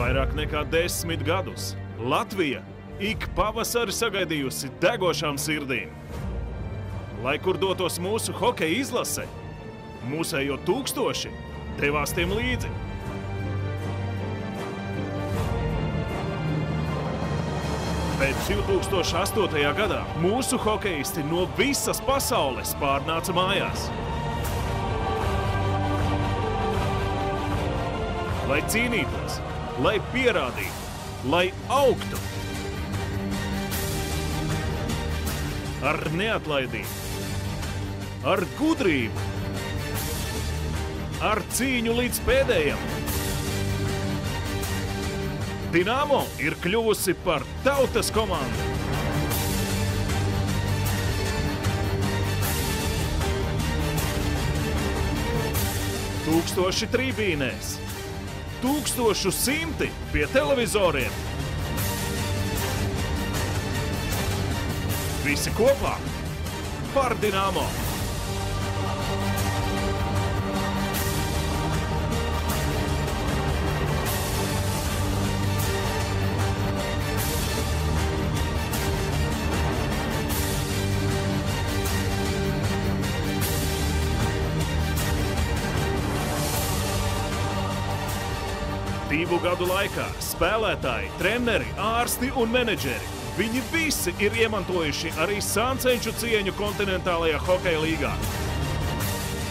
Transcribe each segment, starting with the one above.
Vairāk nekā 10 gadus Latvija ik pavasari sagaidījusi degošām sirdīm. Lai kur dotos mūsu hokeja izlase, mūsējo tūkstoši devās tiem līdzi. Bet 2008. gadā mūsu hokeisti no visas pasaules pārnāca mājās. Lai cīnītos, lai pierādītu, lai augtu. Ar neatlaidību, ar gudrību, ar cīņu līdz pēdējam. Dinamo ir kļuvusi par tautas komandu. Tūkstoši trībīnēs, 1100 pie televizoriem. Visi kopā par Dinamo! Divu gadu laikā spēlētāji, treneri, ārsti un menedžeri, viņi visi ir iemantojuši arī sāncenšu cieņu kontinentālajā hokeja līgā.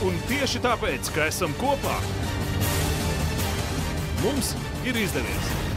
Un tieši tāpēc, ka esam kopā, mums ir izdevies.